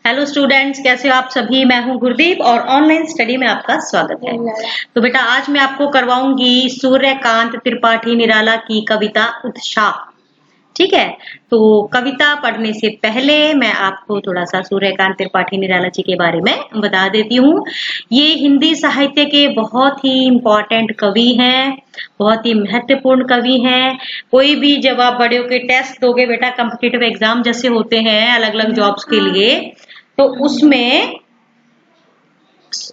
Hello students, कैसे हो आप सभी। मैं हूं गुरदीप और ऑनलाइन स्टडी में आपका स्वागत है। तो बेटा आज मैं आपको करवाऊंगी सूर्यकांत त्रिपाठी निराला की कविता उत्साह। ठीक है, तो कविता पढ़ने से पहले मैं आपको थोड़ा सा सूर्यकांत त्रिपाठी निराला जी के बारे में बता देती हूँ। ये हिंदी साहित्य के बहुत ही इम्पोर्टेंट कवि हैं, बहुत ही महत्वपूर्ण कवि हैं। कोई भी जब आप बड़े होके टेस्ट दोगे बेटा, कॉम्पिटिटिव एग्जाम जैसे होते हैं अलग अलग जॉब्स के लिए, तो उसमें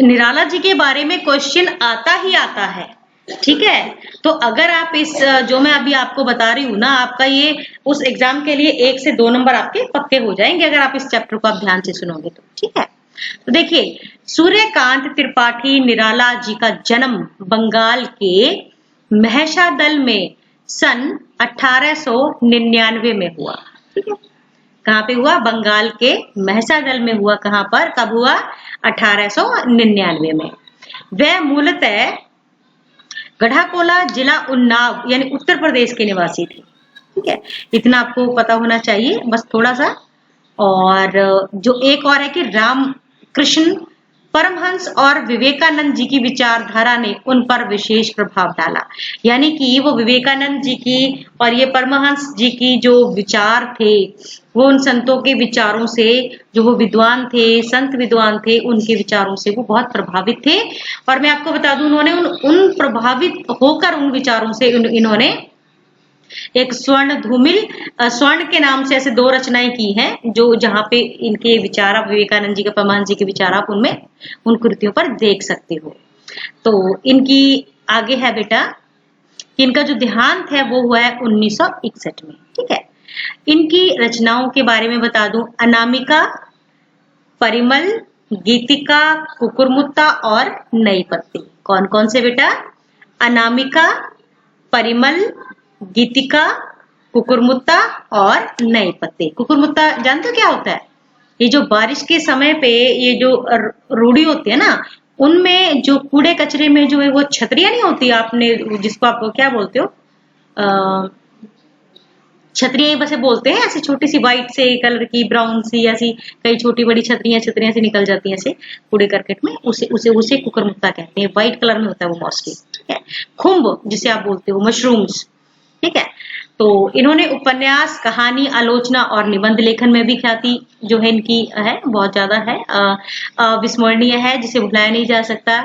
निराला जी के बारे में क्वेश्चन आता ही आता है। ठीक है, तो अगर आप इस जो मैं अभी आपको बता रही हूँ ना, आपका ये उस एग्जाम के लिए 1 से 2 नंबर आपके पक्के हो जाएंगे अगर आप इस चैप्टर को आप ध्यान से सुनोगे तो। ठीक है, तो देखिए सूर्यकांत त्रिपाठी निराला जी का जन्म बंगाल के महिषादल में सन 1899 में हुआ। ठीक है, कहाँ पे हुआ? बंगाल के महिषादल में हुआ। कहाँ पर, कब हुआ? 1899 में। वह मूलतः गढ़ाकोला जिला उन्नाव यानी उत्तर प्रदेश के निवासी थे। ठीक है, इतना आपको पता होना चाहिए बस थोड़ा सा। और जो एक और है कि राम कृष्ण परमहंस और विवेकानंद जी की विचारधारा ने उन पर विशेष प्रभाव डाला। यानी कि वो विवेकानंद जी की और ये परमहंस जी की जो विचार थे, वो उन संतों के विचारों से, जो वो विद्वान थे, संत विद्वान थे, उनके विचारों से वो बहुत प्रभावित थे। और मैं आपको बता दूं, उन्होंने उन प्रभावित होकर उन विचारों से इन्होंने एक स्वर्ण धूमिल स्वर्ण के नाम से ऐसे 2 रचनाएं की हैं, जो जहां पे इनके विचार आप विवेकानंद जी के, परमहंस जी के विचार आप उनमें उन कृतियों पर देख सकते हो। तो इनकी आगे है बेटा, इनका जो देहांत है वो हुआ है 1961 में। ठीक है, इनकी रचनाओं के बारे में बता दूं, अनामिका, परिमल, गीतिका, कुकुरमुत्ता और नई पत्ती। कौन कौन से बेटा? अनामिका, परिमल, गीतिका, कुकुरमुत्ता और नए पत्ते। कुकुरमुत्ता जानते हो क्या होता है? ये जो बारिश के समय पे ये जो रूढ़ी होती है ना, उनमें जो कूड़े कचरे में जो है वो छतरियां नहीं होती, आपने जिसको आप क्या बोलते हो, छतरियां बसे बोलते हैं, ऐसी छोटी सी व्हाइट से कलर की, ब्राउन सी, ऐसी कई छोटी बड़ी छतरियां से निकल जाती हैं ऐसे कूड़े करकट में, उसे कुकुरमुत्ता कहते हैं। व्हाइट कलर में होता है वो मोस्टली। ठीक है, खुम्ब जिसे आप बोलते हो, मशरूम्स। ठीक है, तो इन्होंने उपन्यास, कहानी, आलोचना और निबंध लेखन में भी ख्याति जो है इनकी है, बहुत ज्यादा है, विस्मरणीय है, जिसे भुलाया नहीं जा सकता।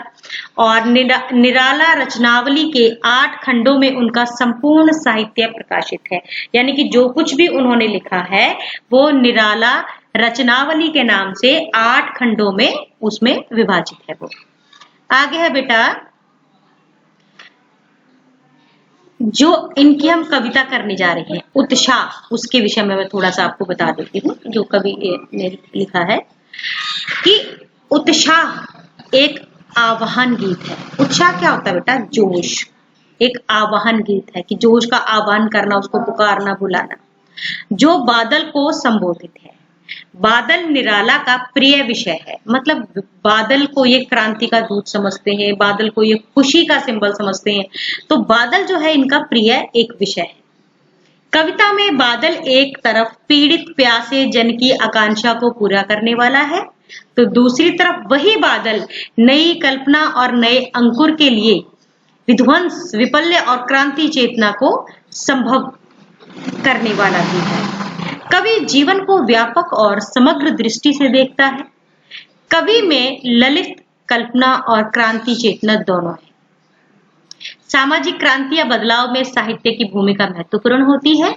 और निराला रचनावली के 8 खंडों में उनका संपूर्ण साहित्य प्रकाशित है। यानी कि जो कुछ भी उन्होंने लिखा है वो निराला रचनावली के नाम से 8 खंडों में उसमें विभाजित है वो। आगे है बेटा, जो इनकी हम कविता करने जा रहे हैं उत्साह, उसके विषय में मैं थोड़ा सा आपको बता देती हूँ। जो कवि ने लिखा है कि उत्साह एक आवाहन गीत है। उत्साह क्या होता है बेटा? जोश। एक आवाहन गीत है कि जोश का आह्वान करना, उसको पुकारना, बुलाना। जो बादल को संबोधित है। बादल निराला का प्रिय विषय है, मतलब बादल को ये क्रांति का दूत समझते हैं, बादल को ये खुशी का सिंबल समझते हैं। तो बादल जो है इनका प्रिय एक विषय है। कविता में बादल एक तरफ पीड़ित प्यासे जन की आकांक्षा को पूरा करने वाला है, तो दूसरी तरफ वही बादल नई कल्पना और नए अंकुर के लिए विध्वंस, विपल्य और क्रांति चेतना को संभव करने वाला भी है। कवि जीवन को व्यापक और समग्र दृष्टि से देखता है। कवि में ललित कल्पना और क्रांति चेतना दोनों है। सामाजिक क्रांति या बदलाव में साहित्य की भूमिका महत्वपूर्ण होती है।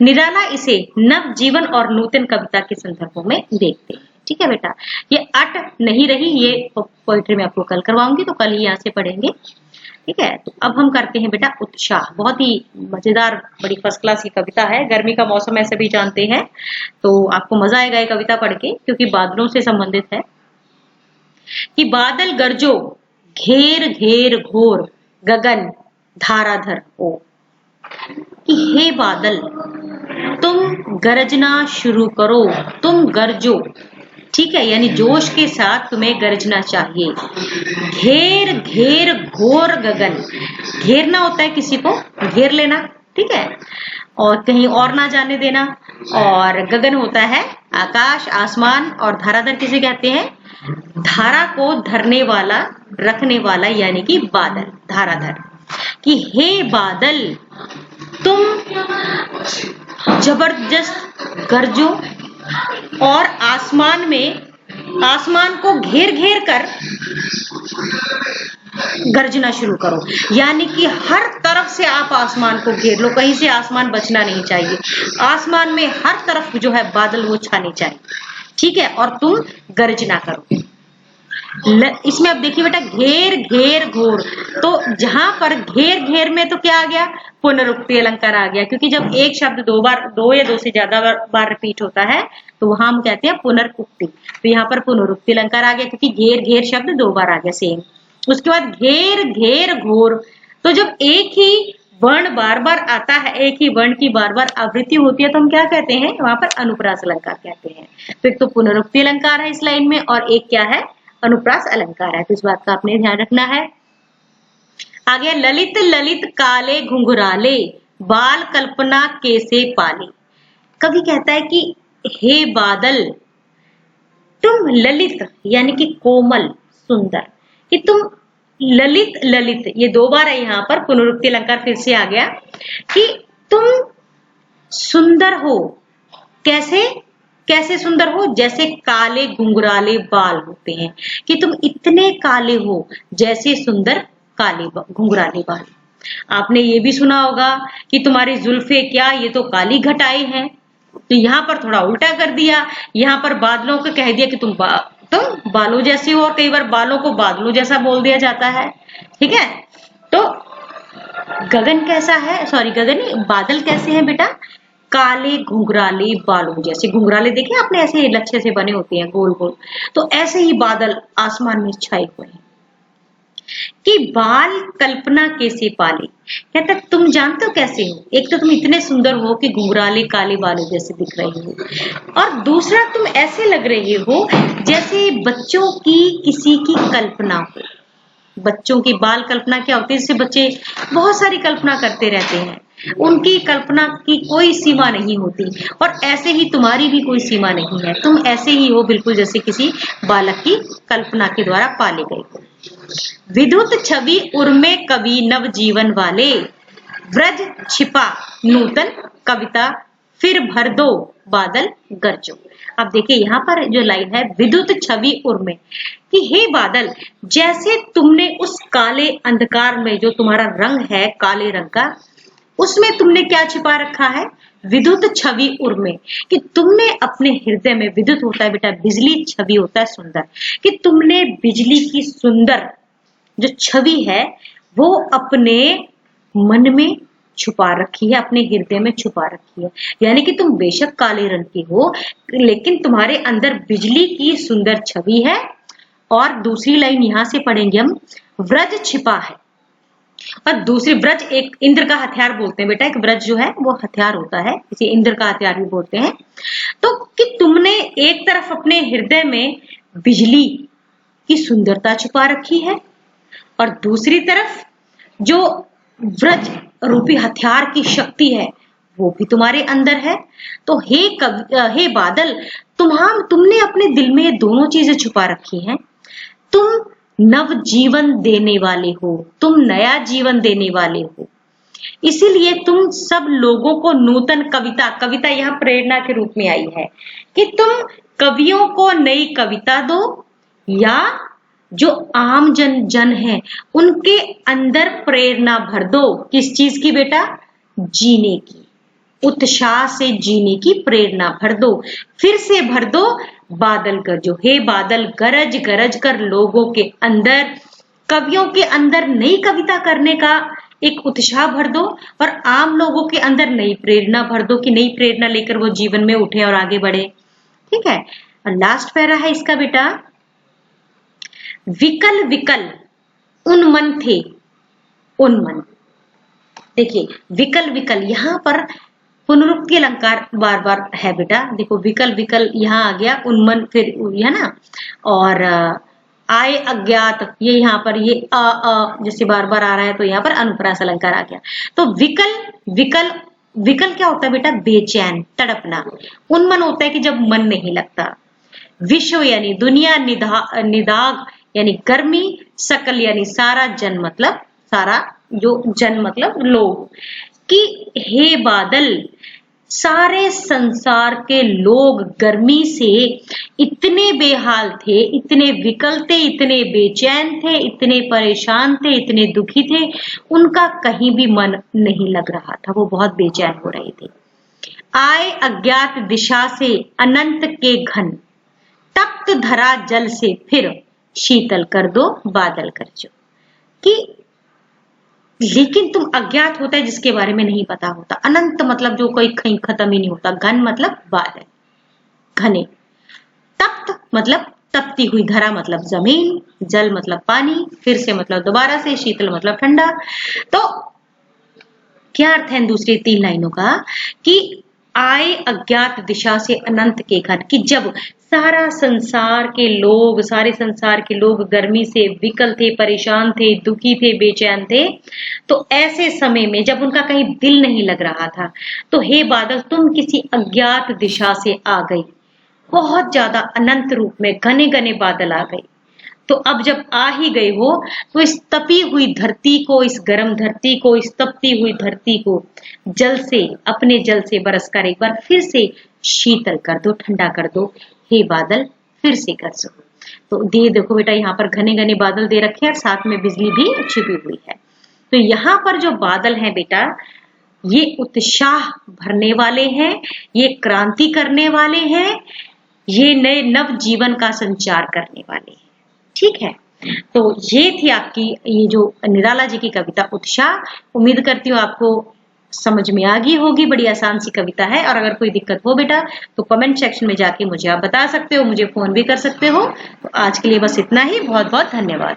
निराला इसे नव जीवन और नूतन कविता के संदर्भों में देखते हैं। ठीक है बेटा, ये अट नहीं रही, ये पोइट्री में आपको कल करवाऊंगी, तो कल ही यहाँ से पढ़ेंगे। ठीक है, तो अब हम करते हैं बेटा उत्साह। बहुत ही मजेदार, बड़ी फर्स्ट क्लास की कविता है। गर्मी का मौसम है, सभी जानते हैं, तो आपको मजा आएगा ये कविता पढ़ के, क्योंकि बादलों से संबंधित है। कि बादल गरजो घेर घेर घोर गगन धाराधर हो, कि हे बादल तुम गरजना शुरू करो, तुम गरजो। ठीक है, यानी जोश के साथ तुम्हें गरजना चाहिए। घेर घेर घोर गगन, घेरना होता है किसी को, घेर लेना। ठीक है, और कहीं और ना जाने देना। और गगन होता है आकाश, आसमान, और धाराधर किसे कहते हैं? धारा को धरने वाला, रखने वाला, यानी कि बादल, धाराधर। कि हे बादल तुम जबरदस्त गरजो और आसमान को घेर घेर कर गर्जना शुरू करो, यानी कि हर तरफ से आप आसमान को घेर लो, कहीं से आसमान बचना नहीं चाहिए। आसमान में हर तरफ जो है बादल वो छाने चाहिए, ठीक है, और तुम गर्जना करो। इसमें अब देखिए बेटा, घेर घेर घोर, तो जहां पर घेर घेर में तो क्या आ गया? पुनरुक्ति अलंकार आ गया, क्योंकि जब एक शब्द दो या दो से ज्यादा बार रिपीट होता है तो वहां हम कहते हैं पुनरुक्ति। तो यहाँ पर पुनरुक्ति अलंकार आ गया, क्योंकि घेर घेर शब्द 2 बार आ गया सेम। उसके बाद घेर घेर घोर, तो जब एक ही वर्ण बार बार आता है, एक ही वर्ण की बार बार आवृत्ति होती है, तो हम क्या कहते हैं? वहां पर अनुप्रास अलंकार कहते हैं। तो एक तो पुनरुक्ति अलंकार है इस लाइन में, और एक क्या है? अनुप्रास अलंकार है। तो इस बात का आपने ध्यान रखना है। आगे, ललित ललित काले घुंघराले, बाल कल्पना कैसे पाले। कवि कहता है कि हे बादल तुम ललित यानी कि कोमल, सुंदर, कि तुम ललित ललित, ये 2 बार है यहाँ पर, पुनरुक्ति अलंकार फिर से आ गया, कि तुम सुंदर हो। कैसे? कैसे सुंदर हो? जैसे काले घुंघराले बाल होते हैं, कि तुम इतने काले हो जैसे सुंदर काले घुंघराले बाल। आपने ये भी सुना होगा कि तुम्हारी जुल्फे क्या, ये तो काली घटाएं हैं। तो यहाँ पर थोड़ा उल्टा कर दिया, यहाँ पर बादलों को कह दिया कि तुम बालों जैसी हो, और कई बार बालों को बादलों जैसा बोल दिया जाता है, ठीक है। तो गगन कैसा है? सॉरी, गगन बादल कैसे हैं बेटा? काले घुंघराले बालों जैसे। घुंघराले देखे आपने, ऐसे लच्छे से बने होते हैं गोल गोल, तो ऐसे ही बादल आसमान में छाए हुए हैं। कि बाल कल्पना कैसे पाले, कहता तुम जानते हो कैसे हो? एक तो तुम इतने सुंदर हो कि घुंघराले काले बालों जैसे दिख रहे हो, और दूसरा तुम ऐसे लग रहे हो जैसे बच्चों की किसी की कल्पना हो। बच्चों की बाल कल्पना क्या होती है? जैसे बच्चे बहुत सारी कल्पना करते रहते हैं, उनकी कल्पना की कोई सीमा नहीं होती, और ऐसे ही तुम्हारी भी कोई सीमा नहीं है। तुम ऐसे ही हो बिल्कुल जैसे किसी बालक की कल्पना के द्वारा पाले गए हो। विद्युत छवि उर्मे कवि नव जीवन वाले, व्रज छिपा नूतन कविता, फिर भर दो बादल गरजो। अब देखिए यहाँ पर जो लाइन है, विद्युत छवि उर्मे, कि हे बादल, जैसे तुमने उस काले अंधकार में, जो तुम्हारा रंग है काले रंग का, उसमें तुमने क्या छिपा रखा है? विद्युत छवि उर्मे, कि तुमने अपने हृदय में, विद्युत होता है बेटा बिजली, छवि होता है सुंदर, कि तुमने बिजली की सुंदर जो छवि है वो अपने मन में छुपा रखी है, अपने हृदय में छुपा रखी है। यानी कि तुम बेशक काले रंग के हो, लेकिन तुम्हारे अंदर बिजली की सुंदर छवि है। और दूसरी लाइन यहां से पढ़ेंगे हम, व्रज छिपा है। और दूसरी, व्रज एक इंद्र का हथियार बोलते हैं बेटा, एक व्रज जो है वो हथियार होता है, इसे इंद्र का हथियार भी बोलते हैं। तो कि तुमने एक तरफ अपने हृदय में बिजली की सुंदरता छुपा रखी है, और दूसरी तरफ जो व्रज रूपी हथियार की शक्ति है वो भी तुम्हारे अंदर है। तो हे बादल, तुमने अपने दिल में ये दोनों चीजें छुपा रखी हैं। तुम नव जीवन देने वाले हो, तुम नया जीवन देने वाले हो, इसीलिए तुम सब लोगों को नूतन कविता, कविता यहाँ प्रेरणा के रूप में आई है, कि तुम कवियों को नई कविता दो, या जो आम जन है उनके अंदर प्रेरणा भर दो। किस चीज की बेटा? जीने की, उत्साह से जीने की प्रेरणा भर दो। फिर से भर दो बादल गरजो, हे बादल गरज गरज कर लोगों के अंदर, कवियों के अंदर नई कविता करने का एक उत्साह भर दो, और आम लोगों के अंदर नई प्रेरणा भर दो, कि नई प्रेरणा लेकर वो जीवन में उठे और आगे बढ़े। ठीक है। और लास्ट पैरा है इसका बेटा, विकल विकल उन्मन थे उन्मन। देखिए विकल विकल, यहाँ पर पुनरुक्ति अलंकार बार बार है बेटा। देखो विकल विकल यहाँ आ गया, उन्मन फिर है ना, और आए अज्ञात, ये यहाँ पर ये जैसे बार बार आ रहा है, तो यहाँ पर अनुप्रास अलंकार आ गया। तो विकल विकल विकल क्या होता है बेटा? बेचैन, तड़पना। उन्मन होता है कि जब मन नहीं लगता। विश्व यानी दुनिया, निदाग यानी गर्मी, सकल यानी सारा, जन मतलब सारा, जो जन मतलब लोग। कि हे बादल, सारे संसार के लोग गर्मी से इतने बेहाल थे, इतने विकल थे, इतने बेचैन थे, इतने परेशान थे, इतने दुखी थे, उनका कहीं भी मन नहीं लग रहा था, वो बहुत बेचैन हो रहे थे। आए अज्ञात दिशा से अनंत के घन, तप्त धरा जल से फिर शीतल कर दो बादल कर जो। कि लेकिन तुम अज्ञात होता है जिसके बारे में नहीं पता होता। अनंत मतलब जो कोई कहीं खत्म ही नहीं होता। घन मतलब बादल, घने। तप्त मतलब तपती हुई, धरा मतलब जमीन, जल मतलब पानी, फिर से मतलब दोबारा से, शीतल मतलब ठंडा। तो क्या अर्थ है इन दूसरी 3 लाइनों का? कि आए अज्ञात दिशा से अनंत के घन, कि जब सारा संसार के लोग, सारे संसार के लोग गर्मी से विकल थे, परेशान थे, दुखी थे, बेचैन थे, तो ऐसे समय में जब उनका कहीं दिल नहीं लग रहा था, तो हे बादल तुम किसी अज्ञात दिशा से आ गई, बहुत ज्यादा अनंत रूप में घने घने बादल आ गए। तो अब जब आ ही गए हो, तो इस तपी हुई धरती को, इस गर्म धरती को, इस तपती हुई धरती को जल से, अपने जल से बरसकर एक बार फिर से शीतल कर दो, ठंडा कर दो, हे बादल फिर से कर सो। तो देखो बेटा, यहाँ पर घने घने बादल दे रखे हैं और साथ में बिजली भी छिपी हुई है। तो यहाँ पर जो बादल है बेटा, ये उत्साह भरने वाले हैं, ये क्रांति करने वाले हैं, ये नए नव जीवन का संचार करने वाले हैं। ठीक है, तो ये थी आपकी ये जो निराला जी की कविता उत्साह। उम्मीद करती हूँ आपको समझ में आ गई होगी। बड़ी आसान सी कविता है, और अगर कोई दिक्कत हो बेटा तो कमेंट सेक्शन में जाके मुझे आप बता सकते हो, मुझे फोन भी कर सकते हो। तो आज के लिए बस इतना ही। बहुत बहुत धन्यवाद।